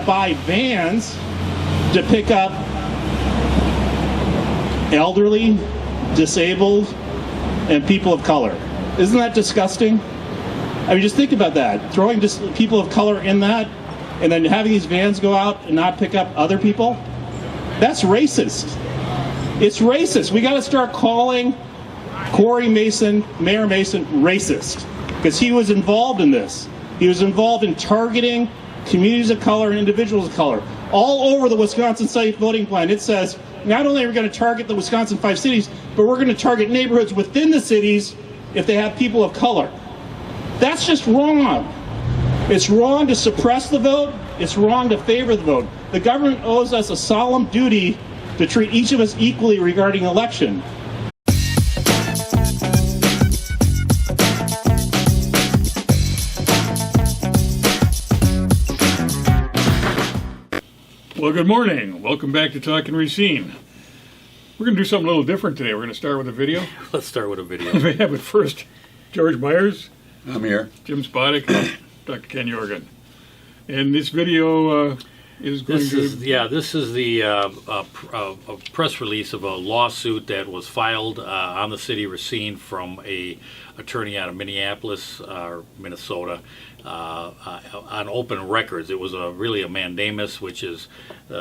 5 vans to pick up elderly, disabled, and people of color. Isn't that disgusting? I mean, just think about that. Throwing just people of color in that, and then having these vans go out and not pick up other people, that's racist. It's racist. We got to start calling Corey Mason, Mayor Mason, racist, because he was involved in this. He was involved in targeting communities of color and individuals of color. All over the Wisconsin Safe Voting Plan, it says, not only are we going to target the Wisconsin 5 cities, but we're going to target neighborhoods within the cities if they have people of color. That's just wrong. It's wrong to suppress the vote. It's wrong to favor the vote. The government owes us a solemn duty to treat each of us equally regarding election. Well, good morning. Welcome back to Talking Racine. We're going to do something a little different today. We're going to start with a video. Let's start with a video. Yeah, but first, George Myers. I'm here. Jim Spodek, Dr. Ken Jorgen. And this video is going This is the press release of a lawsuit that was filed on the City of Racine from a attorney out of Minneapolis, Minnesota, on open records. It was really a mandamus, which is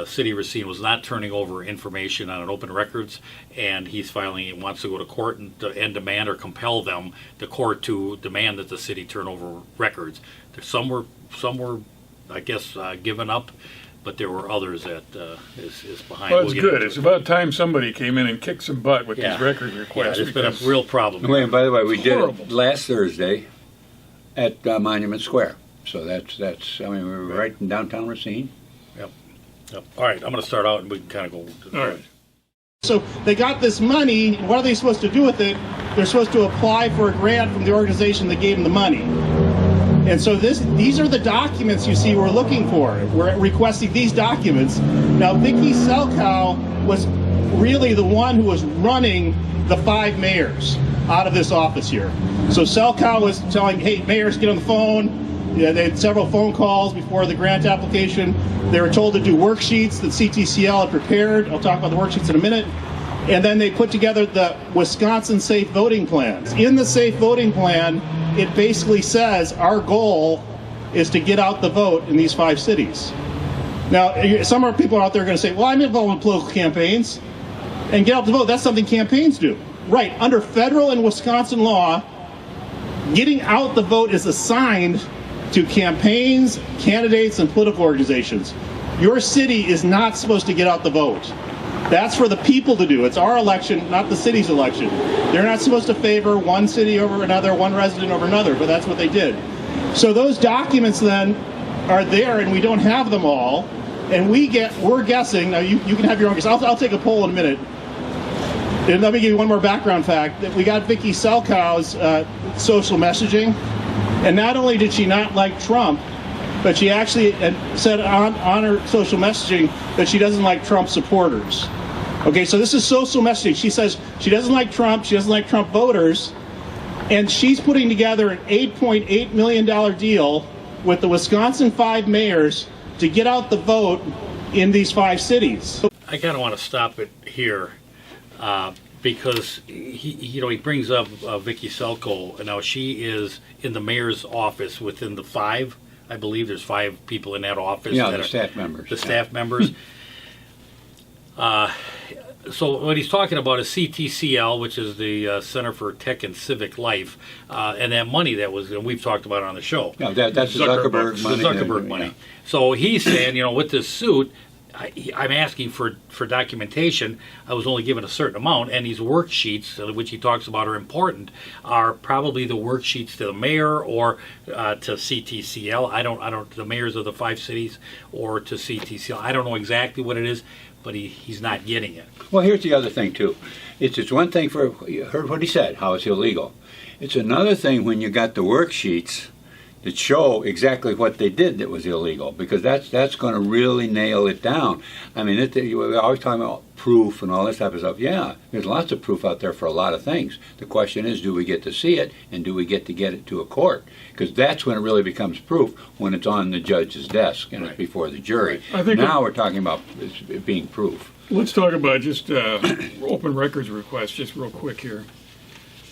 City of Racine was not turning over information on an open records, and he's filing. He wants to go to court and demand or compel the court to demand that the city turn over records. Some were, I guess, given up, but there were others that is behind. Well, it's good. It's about time somebody came in and kicked some butt with these record requests. Yeah, it's been a real problem. Wait, and by the way, we did horrible. it last Thursday at Monument Square. So that's. I mean, we were right in downtown Racine. Yep. All right, I'm going to start out and we can kind of go. All right. So they got this money, and what are they supposed to do with it? They're supposed to apply for a grant from the organization that gave them the money. And so these are the documents you see we're looking for. We're requesting these documents. Now, Vicki Selkow was really the one who was running the 5 mayors out of this office here. So Selkow was telling, hey, mayors, get on the phone. Yeah, they had several phone calls before the grant application. They were told to do worksheets that CTCL had prepared. I'll talk about the worksheets in a minute. And then they put together the Wisconsin Safe Voting Plans. In the Safe Voting Plan, it basically says our goal is to get out the vote in these 5 cities. Now, some people out there are going to say, well, I'm involved in political campaigns, and get out the vote, that's something campaigns do. Right, under federal and Wisconsin law, getting out the vote is assigned to campaigns, candidates, and political organizations. Your city is not supposed to get out the vote. That's for the people to do. It's our election, not the city's election. They're not supposed to favor one city over another, one resident over another, but that's what they did. So those documents then are there, and we don't have them all, and we're guessing. Now you can have your own guess. I'll take a poll in a minute. And let me give you one more background fact. That we got Vicki Selkow's social messaging, and not only did she not like Trump, but she actually said on her social messaging that she doesn't like Trump supporters. Okay, so this is social messaging. She says she doesn't like Trump, she doesn't like Trump voters, and she's putting together an $8.8 million deal with the Wisconsin 5 mayors to get out the vote in these 5 cities. I kind of want to stop it here because he brings up Vicki Selkow. Now she is in the mayor's office within the 5. I believe there's 5 people in that office. Yeah, that the are staff members. The staff members. So what he's talking about is CTCL, which is the Center for Tech and Civic Life, and that money that was, and we've talked about it on the show. Yeah, that's the Zuckerberg money. The Zuckerberg money. So he's saying, with this suit, I'm asking for documentation. I was only given a certain amount, and these worksheets, which he talks about are important, are probably the worksheets to the mayor or to CTCL. I don't the mayors of the 5 cities or to CTCL. I don't know exactly what it is, but he's not getting it. Well, here's the other thing too. It's one thing you heard what he said, how it's illegal. It's another thing when you got the worksheets that show exactly what they did that was illegal, because that's going to really nail it down. I mean, we're always talking about proof and all this type of stuff. Yeah, there's lots of proof out there for a lot of things. The question is, do we get to see it, and do we get it to a court? Because that's when it really becomes proof, when it's on the judge's desk and it's before the jury. I think now we're talking about it being proof. Let's talk about just open records requests, just real quick here.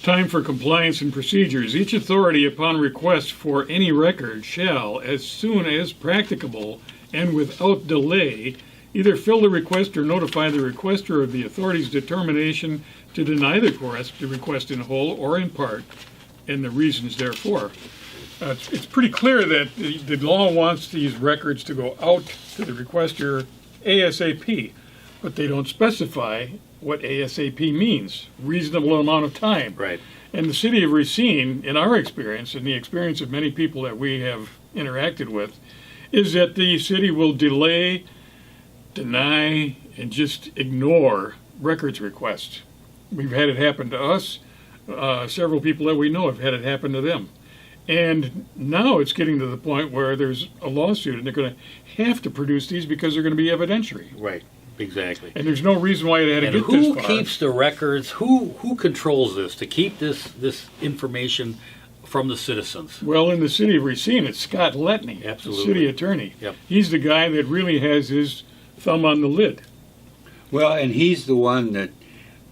Time for compliance and procedures. Each authority, upon request for any record, shall, as soon as practicable and without delay, either fill the request or notify the requester of the authority's determination to deny the request in whole or in part, and the reasons therefore. It's pretty clear that the law wants these records to go out to the requester ASAP, but they don't specify what ASAP means, reasonable amount of time. Right. And the City of Racine, in our experience, and the experience of many people that we have interacted with, is that the city will delay, deny, and just ignore records requests. We've had it happen to us. Several people that we know have had it happen to them. And now it's getting to the point where there's a lawsuit and they're going to have to produce these because they're going to be evidentiary. Right. Exactly. And there's no reason why it had to And get this far. who keeps the records? Who controls this to keep this information from the citizens? Well, in the City of Racine, it's Scott Letney, Absolutely. the city attorney. Yep. He's the guy that really has his thumb on the lid. Well, and he's the one that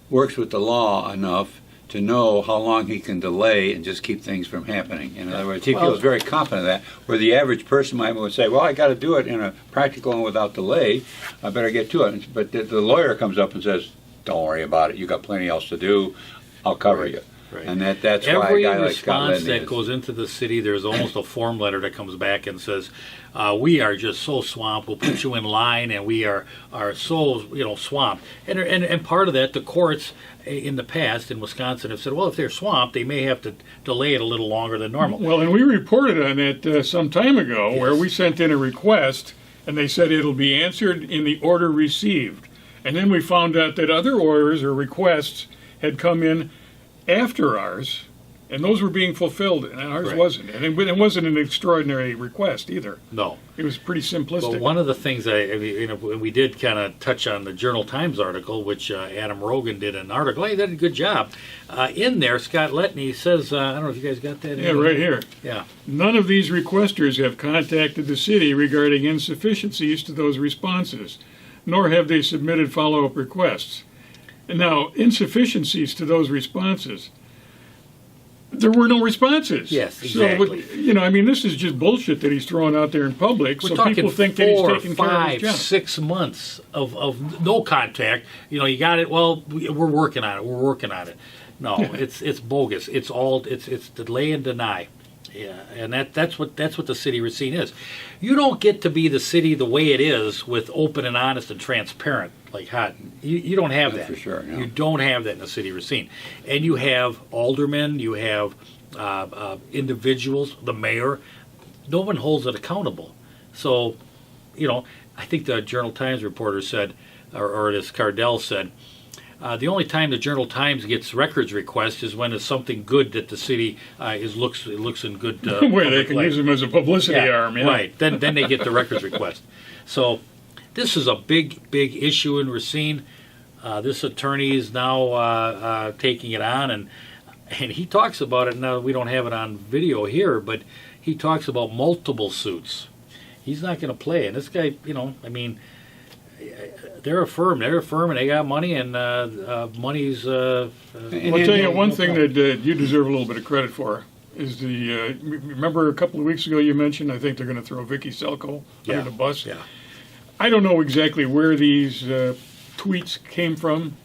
works with the law enough to know how long he can delay and just keep things from happening. In other words, he feels very confident of that, where the average person might say, well, I got to do it in a practical and without delay. I better get to it. But the lawyer comes up and says, don't worry about it. You got plenty else to do. I'll cover you. Right. And that's why a Every guy like Scott response Lenny that is. goes into the city, there's almost a form letter that comes back and says, "We are just so swamped. We'll put you in line, and we are so swamped." And part of that, the courts in the past in Wisconsin have said, well, if they're swamped, they may have to delay it a little longer than normal. Well, and we reported on that some time ago, where we sent in a request, and they said it'll be answered in the order received. And then we found out that other orders or requests had come in after ours, and those were being fulfilled, and ours Right. wasn't. And it wasn't an extraordinary request either. No. It was pretty simplistic. But one of the things we did kind of touch on the Journal Times article, which Adam Rogan did an article. He did a good job. In there, Scott Letney says, I don't know if you guys got that. Yeah, right here. Yeah. None of these requesters have contacted the city regarding insufficiencies to those responses, nor have they submitted follow-up requests. Now, insufficiencies to those responses. There were no responses. Yes, exactly. So, this is just bullshit that he's throwing out there in public, We're so talking people think that he's 4, taking care of 5, his job. 6 months of no contact. You got it. Well, we're working on it. We're working on it. No, it's bogus. It's delay and deny. Yeah, and that's what the City of Racine is. You don't get to be the city the way it is with open and honest and transparent like Houghton. You don't have That's that. for sure, no. You don't have that in the City of Racine. And you have aldermen, you have individuals, the mayor. No one holds it accountable. So, I think the Journal Times reporter said, or this Cardell said, the only time the Journal Times gets records requests is when it's something good that the city looks in good. Where they can use them as a publicity arm. Yeah. Right. Then they get the records request. So this is a big issue in Racine. This attorney is now taking it on, and he talks about it. Now we don't have it on video here, but he talks about multiple suits. He's not going to play. And this guy, they're a firm, and they got money, and money's. I'll tell you one thing that you deserve a little bit of credit for is remember a couple of weeks ago you mentioned, I think they're going to throw Vicky Selko under the bus. Yeah. I don't know exactly where these tweets came from,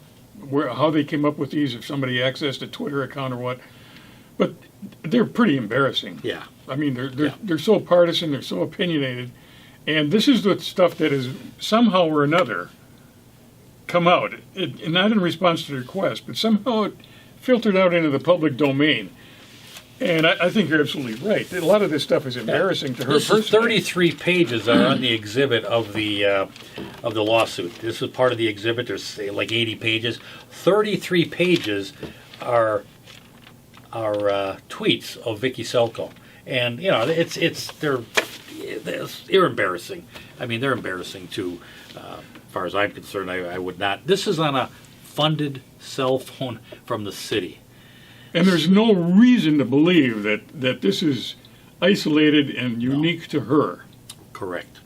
how they came up with these, if somebody accessed a Twitter account or what, but they're pretty embarrassing. Yeah. They're so partisan, they're so opinionated, and this is the stuff that has somehow or another come out, not in response to the request, but somehow it filtered out into the public domain. And I think you're absolutely right. A lot of this stuff is embarrassing to her personally. This is 33 pages are on the exhibit of the lawsuit. This is part of the exhibit. There's like 80 pages. 33 pages are tweets of Vicky Selko. and they're embarrassing. I mean, they're embarrassing too. As far as I'm concerned, I would not. This is on a funded cell phone from the city. And there's no reason to believe that this is isolated and unique to her. Correct.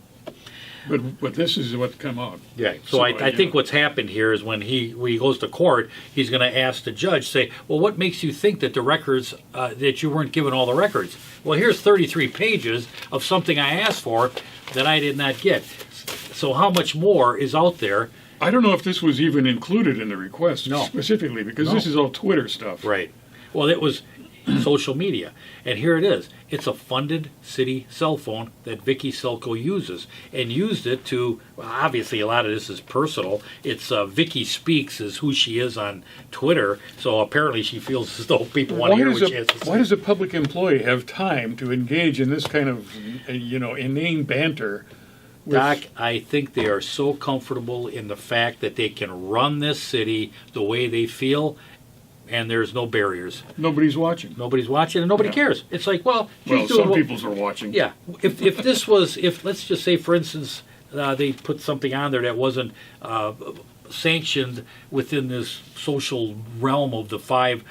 But this is what's come out. Yeah. So I think what's happened here is when he goes to court, he's going to ask the judge, say, well, what makes you think that the records, that you weren't given all the records? Well, here's 33 pages of something I asked for that I did not get. So how much more is out there? I don't know if this was even included in the request specifically, because this is all Twitter stuff. Right. Well, it was social media. And here it is. It's a funded city cell phone that Vicky Selko uses, and used it to, well, obviously a lot of this is personal. It's Vicky Speaks is who she is on Twitter, so apparently she feels as though people want to hear what she has to say. Why does a public employee have time to engage in this kind of, inane banter? Doc, I think they are so comfortable in the fact that they can run this city the way they feel, and there's no barriers. Nobody's watching. Nobody's watching, and nobody cares. It's like, well, some people's are watching. Yeah. If this was, let's just say, for instance, they put something on there that wasn't sanctioned within this social realm of the 5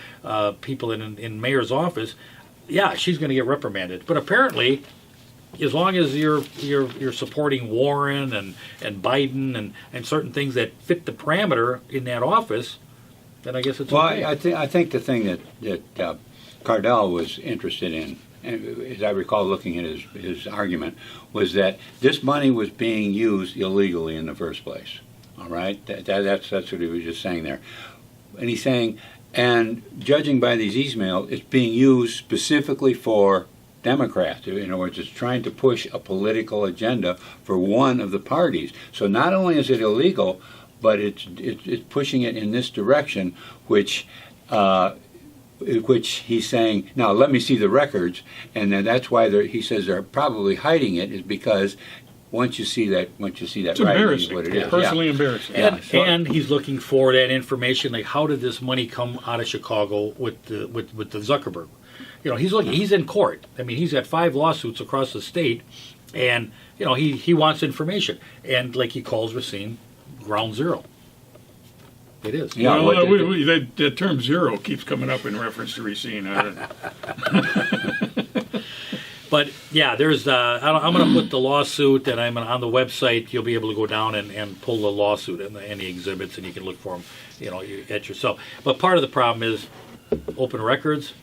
people in mayor's office, yeah, she's going to get reprimanded. But apparently, as long as you're supporting Warren and Biden and certain things that fit the parameter in that office, then I guess it's okay. I think the thing that Cardell was interested in, as I recall looking at his argument, was that this money was being used illegally in the first place. All right, that's what he was just saying there, and he's saying, and judging by these emails, it's being used specifically for Democrats. In other words, it's trying to push a political agenda for one of the parties. So not only is it illegal, but it's pushing it in this direction, which he's saying, now let me see the records, and then that's why he says they're probably hiding it, is because once you see that It's writing, embarrassing. what it is. Personally embarrassing. And he's looking for that information, like how did this money come out of Chicago with the Zuckerberg? He's looking. He's in court. I mean, he's got 5 lawsuits across the state, and he wants information. And like he calls Racine, ground zero. It is. Yeah. Well, that term zero keeps coming up in reference to Racine. But yeah, there's. I'm going to put the lawsuit, and I'm on the website. You'll be able to go down and pull the lawsuit and the exhibits, and you can look for them, at yourself. But part of the problem is open records.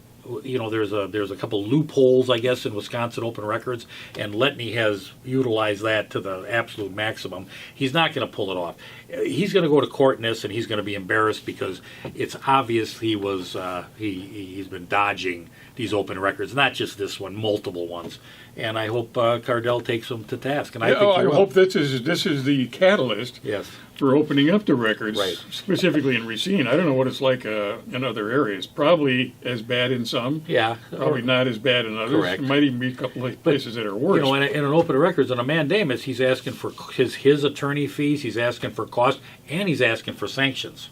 There's a couple loopholes, I guess, in Wisconsin open records, and Letney has utilized that to the absolute maximum. He's not going to pull it off. He's going to go to court in this, and he's going to be embarrassed because it's obvious he's been dodging these open records, not just this one, multiple ones. And I hope Cardell takes him to task. And I hope this is the catalyst. Yes. For opening up the records, right. Specifically in Racine. I don't know what it's like in other areas. Probably as bad in some. Yeah. Probably not as bad in others. Correct. There might even be a couple of places that are worse. In an open records, on a mandamus, he's asking for his attorney fees, he's asking for costs, and he's asking for sanctions.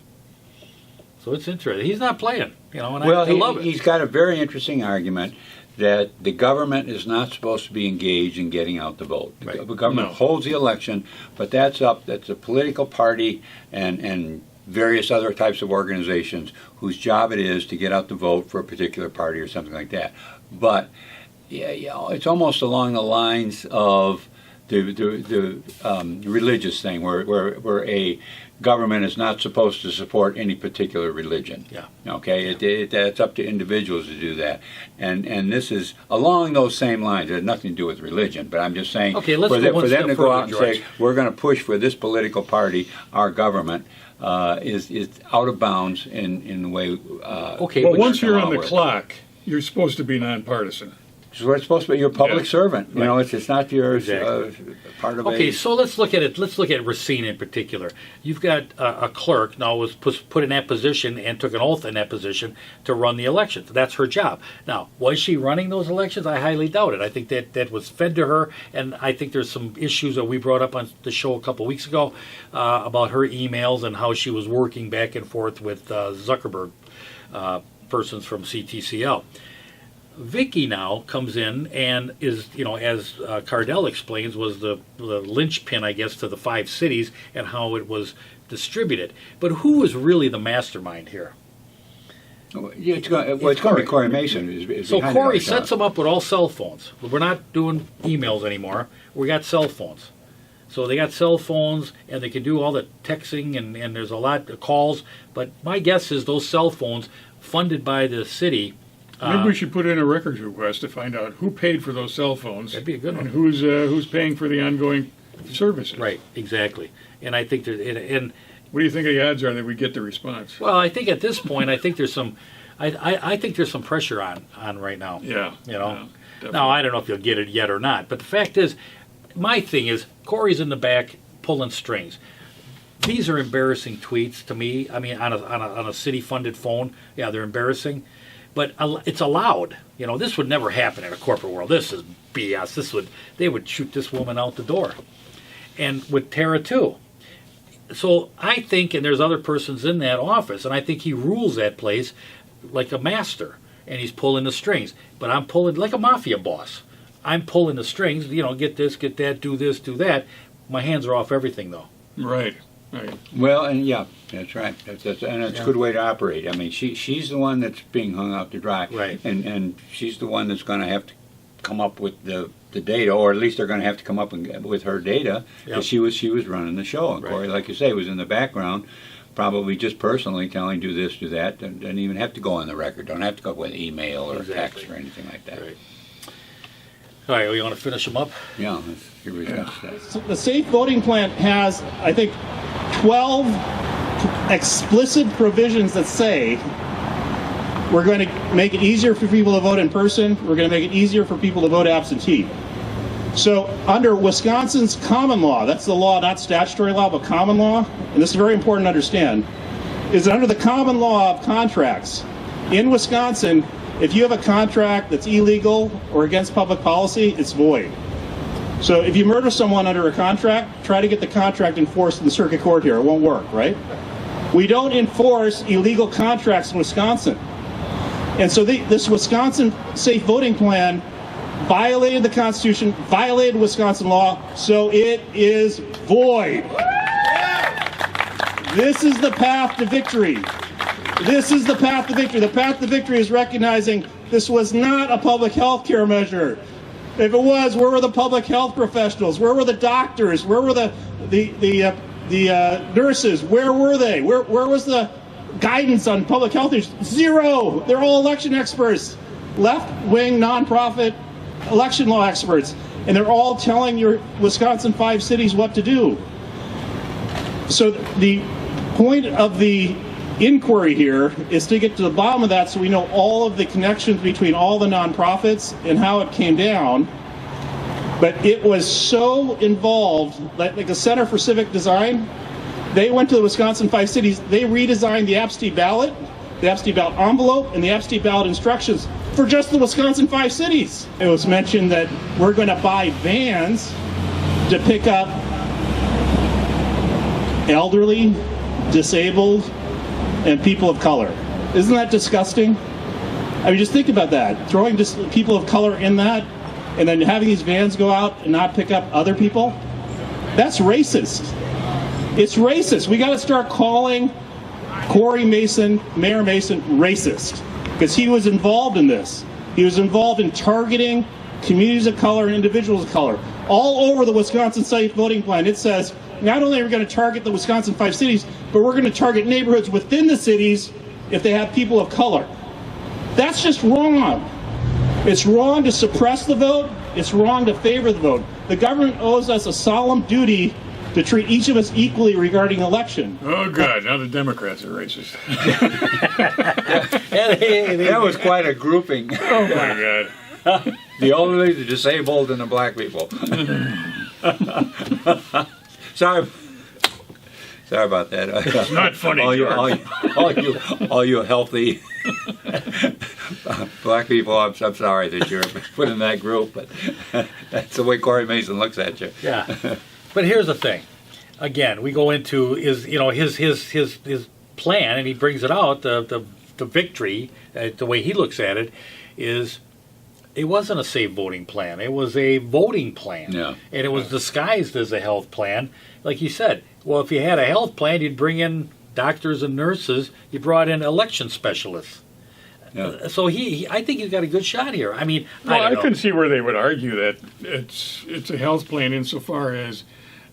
So it's interesting. He's not playing, and I love it. He's got a very interesting argument that the government is not supposed to be engaged in getting out the vote. Right. The government holds the election, but that's a political party and various other types of organizations whose job it is to get out the vote for a particular party or something like that. But it's almost along the lines of the religious thing, where a government is not supposed to support any particular religion. Yeah. Okay. It's up to individuals to do that, and this is along those same lines. It has nothing to do with religion, but I'm just saying. Okay, let's for go one them step to go further, out and George. say we're going to push for this political party, our government is out of bounds in the way. Okay. Well, once you're on the clock, you're supposed to be nonpartisan. So it's supposed to be your public servant. Right. It's not your part of Okay, so let's look at it. Let's look at Racine in particular. You've got a clerk now was put in that position and took an oath in that position to run the elections. That's her job. Now, was she running those elections? I highly doubt it. I think that was fed to her, and I think there's some issues that we brought up on the show a couple weeks ago about her emails and how she was working back and forth with Zuckerberg persons from CTCL. Vicky now comes in and is, as Cardell explains, was the linchpin, I guess, to the 5 cities and how it was distributed. But who is really the mastermind here? Yeah, it's going to be Corey Mason. Is So behind it all Corey the time. sets them up with all cell phones. We're not doing emails anymore. We got cell phones. So they got cell phones, and they can do all the texting, and there's a lot of calls. But my guess is those cell phones, funded by the city. Maybe we should put in a records request to find out who paid for those cell phones. That'd be a good one. And who's paying for the ongoing services. Right, exactly. And I think and What do you think the odds are that we get the response? well, I think at this point, I think there's some, I think there's some pressure on right now. Yeah. Now definitely. I don't know if you'll get it yet or not, but the fact is, my thing is Corey's in the back pulling strings. These are embarrassing tweets to me. I mean, on a city-funded phone, yeah, they're embarrassing, but it's allowed. This would never happen in a corporate world. This is BS. They would shoot this woman out the door, and with Tara too. So I think, and there's other persons in that office, and I think he rules that place like a master, and he's pulling the strings. But I'm pulling like a mafia boss. I'm pulling the strings. Get this, get that, do this, do that. My hands are off everything, though. Right. Well, and yeah, that's right. That's a good way to operate. I mean, she's the one that's being hung out to dry, Right. And she's the one that's going to have to come up with the data, or at least they're going to have to come up with her data, because Yep. she was running the show, and Right. Corey, like you say, was in the background, probably just personally telling do this, do that, and didn't even have to go on the record. Don't have to go with email or text or anything like that. Right. All right, you want to finish them up? Yeah, let's hear what you got to say. So the safe voting plan has, I think, 12 explicit provisions that say we're going to make it easier for people to vote in person. We're going to make it easier for people to vote absentee. So under Wisconsin's common law, that's the law, not statutory law, but common law, and this is very important to understand, is that under the common law of contracts, in Wisconsin, if you have a contract that's illegal or against public policy, it's void. So if you murder someone under a contract, try to get the contract enforced in the circuit court here. It won't work, right? We don't enforce illegal contracts in Wisconsin. And so this Wisconsin safe voting plan violated the Constitution, violated Wisconsin law, so it is void. This is the path to victory. This is the path to victory. The path to victory is recognizing this was not a public health care measure. If it was, where were the public health professionals? Where were the doctors? Where were the nurses? Where were they? Where was the guidance on public health issues? Zero. They're all election experts, left-wing nonprofit election law experts, and they're all telling your Wisconsin 5 cities what to do. So the point of the inquiry here is to get to the bottom of that, so we know all of the connections between all the nonprofits and how it came down. But it was so involved, like the Center for Civic Design, they went to the Wisconsin 5 cities, they redesigned the absentee ballot envelope, and the absentee ballot instructions for just the Wisconsin 5 cities. It was mentioned that we're going to buy vans to pick up elderly, disabled, and people of color. Isn't that disgusting? I mean, just think about that. Throwing just people of color in that, and then having these vans go out and not pick up other people, that's racist. It's racist. We got to start calling Corey Mason, Mayor Mason, racist, because he was involved in this. He was involved in targeting communities of color and individuals of color. All over the Wisconsin Safe Voting Plan, it says, not only are we going to target the Wisconsin 5 cities, but we're going to target neighborhoods within the cities if they have people of color. That's just wrong. It's wrong to suppress the vote. It's wrong to favor the vote. The government owes us a solemn duty to treat each of us equally regarding election. Oh, God, now the Democrats are racist. That was quite a grouping. Oh, my God. The elderly, the disabled, and the black people. Sorry about that. It's not funny, all you healthy black people. I'm sorry that you're put in that group, but that's the way Corey Mason looks at you. Yeah, but here's the thing. Again, we go into his plan, and he brings it out. The victory, the way he looks at it, is It wasn't a safe voting plan. It was a voting plan. Yeah. And it was disguised as a health plan. Like you said, well, if you had a health plan, you'd bring in doctors and nurses. You brought in election specialists. Yeah. So I think he's got a good shot here. I mean, Well, I don't know. can see where they would argue that it's a health plan insofar as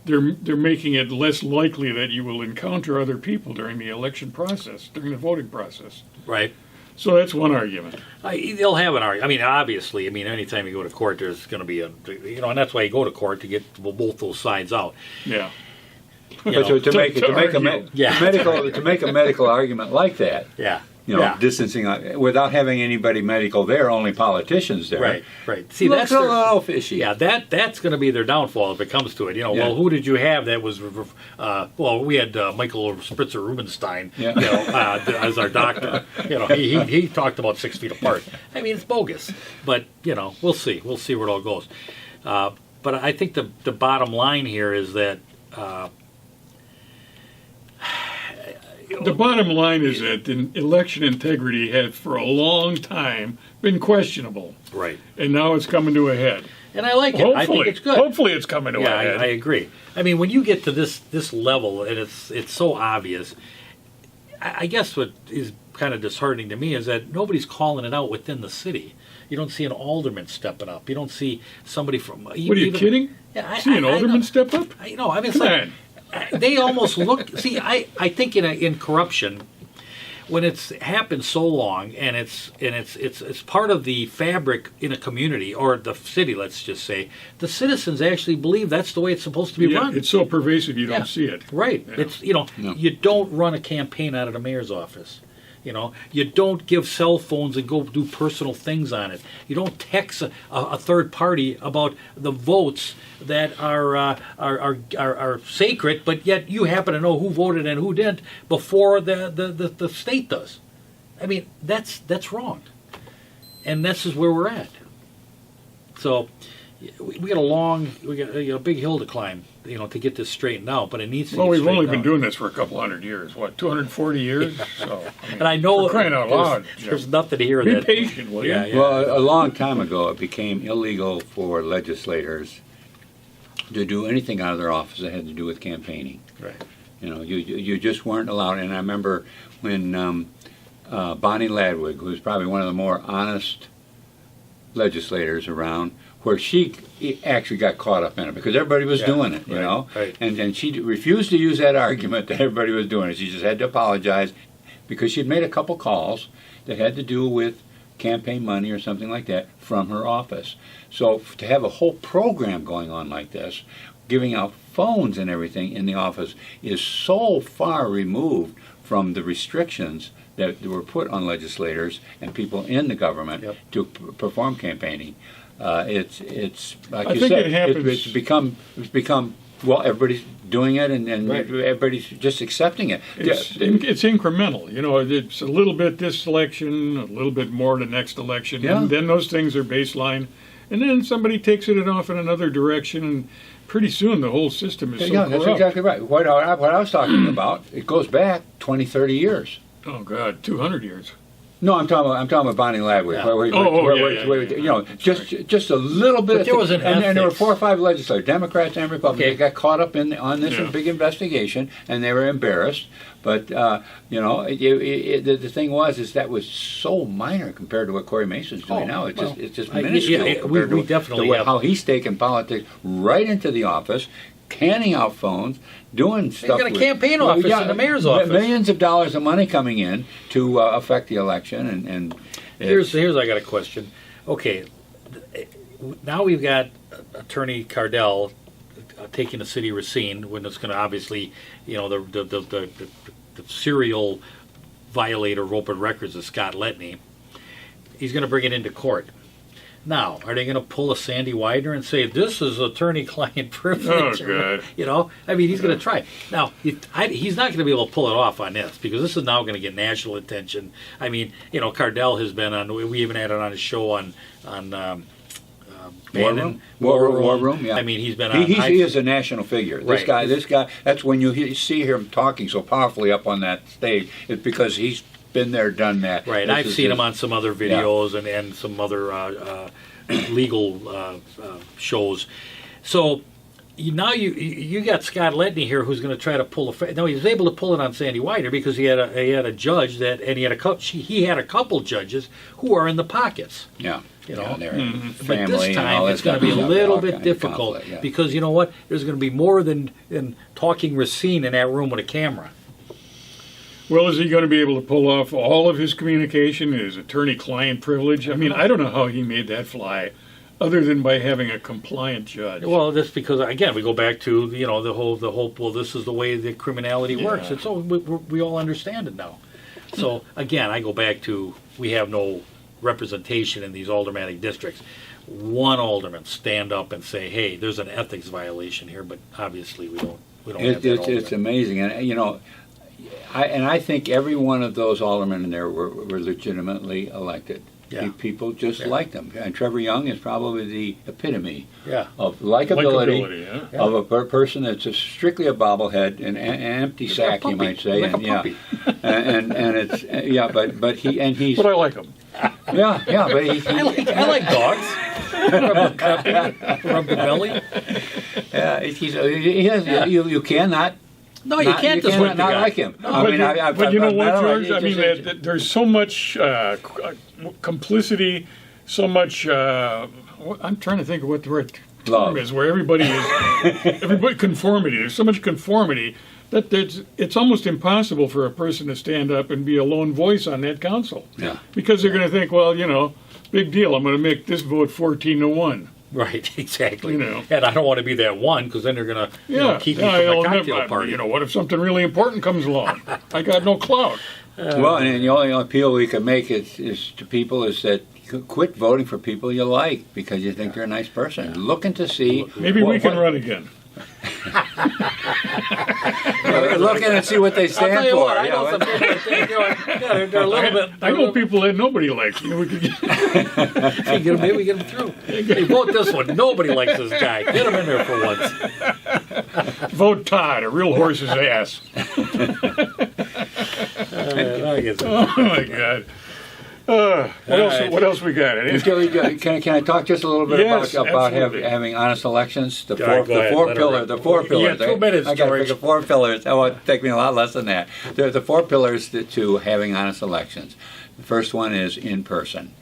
they're making it less likely that you will encounter other people during the election process, during the voting process. Right. So that's one argument. They'll have an argument. I mean, obviously, anytime you go to court, there's going to be and that's why you go to court, to get both those sides out. Yeah. You But know. to make Yeah. to make a medical argument like that, Yeah. you know, distancing without having anybody medical there, only politicians there. Right. See, Looks that's a their, little fishy. yeah, that's going to be their downfall if it comes to it. Yeah. Well, who did you have that was? Well, we had Michael Spritzer Rubenstein, Yeah. as our doctor. He talked about 6 feet apart. I mean, it's bogus, but we'll see. We'll see where it all goes. But I think the bottom line here is that. The bottom line is that the election integrity has for a long time been questionable, Right. and now it's coming to a head. And I like it. I think it's good. Hopefully it's coming to Yeah, a head. I agree. I mean, when you get to this level, and it's so obvious, I guess what is kind of disheartening to me is that nobody's calling it out within the city. You don't see an alderman stepping up. You don't see somebody from. What are you kidding? Yeah, See an alderman step up? I know. I mean, it's Come like on. they almost look. See, I think in corruption, when it's happened so long and it's part of the fabric in a community or the city, let's just say, the citizens actually believe that's the way it's supposed to be Yeah, run. it's so pervasive you Yeah. don't see it. Right. Yeah. It's you don't run a campaign out of the mayor's office. You don't give cell phones and go do personal things on it. You don't text a third party about the votes that are sacred, but yet you happen to know who voted and who didn't before the state does. I mean, that's wrong, and this is where we're at. So we got a big hill to climb, to get this straightened out. But it needs to. Well, get we've only straightened been out. doing this for a couple hundred years. What, 240 years? So, And I know for crying out loud. there's nothing here Be that. patient, will you? Yeah. Well, a long time ago, it became illegal for legislators to do anything out of their office that had to do with campaigning. Right. You just weren't allowed. And I remember when Bonnie Ladwig, who was probably one of the more honest legislators around, where she actually got caught up in it because everybody was doing it, right. And she refused to use that argument that everybody was doing it. She just had to apologize because she'd made a couple calls that had to do with campaign money or something like that from her office. So to have a whole program going on like this, giving out phones and everything in the office, is so far removed from the restrictions that were put on legislators and people in the government to perform campaigning. It's like I you think said, it happens- it's become well, everybody's doing it and Right. everybody's just accepting it. It's incremental. It's a little bit this election, a little bit more the next election, Yeah. and then those things are baseline. And then somebody takes it off in another direction, and pretty soon the whole system is so Yeah, that's corrupt. exactly right. What I was talking about, it goes back 20, 30 years. Oh, God, 200 years. No, I'm talking about Bonnie Ladwig. Yeah. Just a little bit. But there was an and there were ethics. 4 or 5 legislators, Democrats and Republicans, Okay. that got caught up on this Yeah. big investigation, and they were embarrassed. But the thing was that was so minor compared to what Corey Mason's doing now. It's just minuscule compared we to definitely have. how he's taken politics right into the office, canning out phones, doing stuff. got a campaign office in the mayor's office. Millions of dollars of money coming in to affect the election, and Here's I got a question. Okay, now we've got Attorney Cardell taking the City of Racine when it's going to obviously, the serial violator of open records is Scott Letney. He's going to bring it into court. Now, are they going to pull a Sandy Widener and say this is attorney-client privilege? Oh, God. I mean, he's going to try. Now, he's not going to be able to pull it off on this because this is now going to get national attention. I mean, Cardell has been on. We even had it on his show on Bannon. War Room. Yeah. I mean, he's been on. He is a national figure. This Right. guy. That's when you see him talking so powerfully up on that stage. It's because he's been there, done that. Right, This I've is seen his- him on some other videos and some other legal shows. So you got Scott Letney here, who's going to try to pull no, he was able to pull it on Sandy Wider because he had a judge that, and he had a couple judges who are in the pockets. Yeah. You Yeah, know, they're but family this and time all it's that going to be a stuff. little All bit kind of difficult conflict, yeah. because you know what? There's going to be more than talking Racine in that room with a camera. Well, is he going to be able to pull off all of his communication, his attorney-client privilege? I mean, I don't know how he made that fly, other than by having a compliant judge. Well, that's because again we go back to the whole well, this is the way that criminality works. It's so we all understand it now. So again, I go back to we have no representation in these aldermanic districts. One alderman stand up and say, "Hey, there's an ethics violation here," but obviously we don't have that alderman. It's amazing, and you know, I think every one of those aldermen in there were legitimately elected. Yeah. People just like them, and Trevor Young is probably the epitome Yeah. of likability, Likability, yeah. of a person that's just strictly a bobblehead, an empty sack, you might say, Like a and puppy. and it's but he's But I like him. yeah, but he I like dogs. Rub the puppy, rub the belly. yeah, you cannot. No, you can't just cannot like the not guy. like him. But you know what, George? I mean, that there's so much complicity, so much. I'm trying to think of what the right Love. term is, where everybody conformity. There's so much conformity that it's almost impossible for a person to stand up and be a lone voice on that council. Yeah. Because they're going to think, well, big deal. I'm going to make this vote 14-1. Right, exactly. You know. And I don't want to be that one because then they're going to keep me from I'll the cocktail never- party. What if something really important comes along? I got no clout. Well, and the only appeal we can make is to people is that quit voting for people you like because you think they're a nice person. Looking to see. Maybe we can run again. Looking and see what they I'll tell stand you for. what, I know some people that they're a little bit. I know people that nobody likes. We could get, Maybe we get them through. Hey, vote this one. Nobody likes this guy. Get him in there for once. vote Todd, a real horse's ass. Oh my God. What else we got? Can I talk just a little bit Yes, about absolutely. having honest elections? The All right, go ahead, let her rip. the four pillars. Yeah, 2 minutes, I got to George. pick the 4 pillars. That would take me a lot less than that. The 4 pillars to having honest elections. The first one is in person.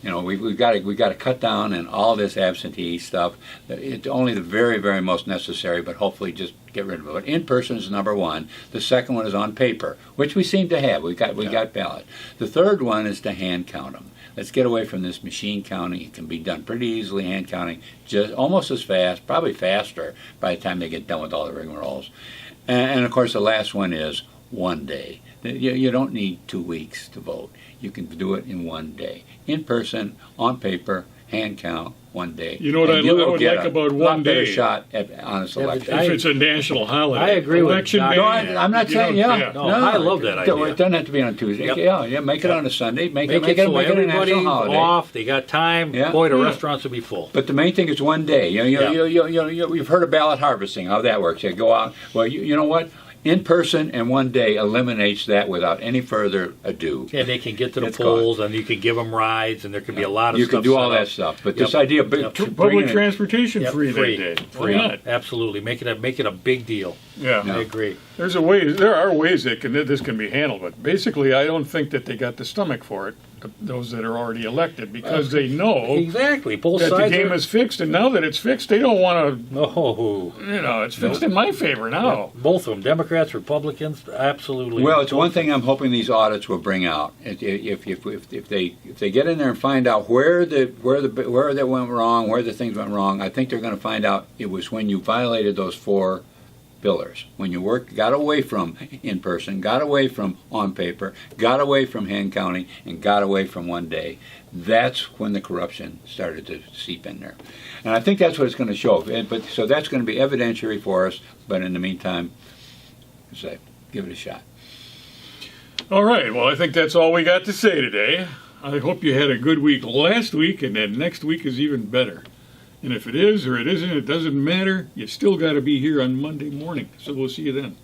We've got to cut down on all this absentee stuff. It's only the very, very most necessary, but hopefully just get rid of it. But in person is number 1. The second one is on paper, which we seem to have. We got ballot. The third one is to hand count them. Let's get away from this machine counting. It can be done pretty easily, hand counting, just almost as fast, probably faster by the time they get done with all the rigmaroles. And of course, the last one is one day. You don't need 2 weeks to vote. You can do it in 1 day. In person, on paper, hand count, 1 day. You know what I would like about 1 day? A shot at honest election. If it's a national holiday. I agree with Election Doc. day. No, I'm not saying, yeah. No, I love that idea. It doesn't have to be on Tuesday. Yep. Yeah, make it on a Sunday. Make it so a national everybody's holiday. off. They got time. Yeah. Boy, the Yeah. restaurants will be full. But the main thing is 1 day. You've heard of ballot harvesting, how that works. You go out. Well, you know what? In person and 1 day eliminates that without any further ado. And they can get to the It's polls, and you can give them rides, and there can be a lot of You stuff. can do all set that up. stuff. But Yep. this idea of Yep. Public transportation Yep, free free. that day. Free. Why not? Absolutely, make it a big deal. Yeah. I agree. There are ways that this can be handled, but basically, I don't think that they got the stomach for it. Those that are already elected, because they know Exactly. Both that the sides game is fixed, and now that it's fixed, they don't want No. to. It's fixed in my favor now. Both of them, Democrats, Republicans, absolutely. Well, it's one thing I'm hoping these audits will bring out. If they get in there and find out where that went wrong, where the things went wrong, I think they're going to find out it was when you violated those 4 pillars. When you got away from in person, got away from on paper, got away from hand counting, and got away from 1 day. That's when the corruption started to seep in there. And I think that's what it's going to show. So that's going to be evidentiary for us. But in the meantime, give it a shot. All right. Well, I think that's all we got to say today. I hope you had a good week last week, and then next week is even better. And if it is or it isn't, it doesn't matter. You still got to be here on Monday morning. So we'll see you then.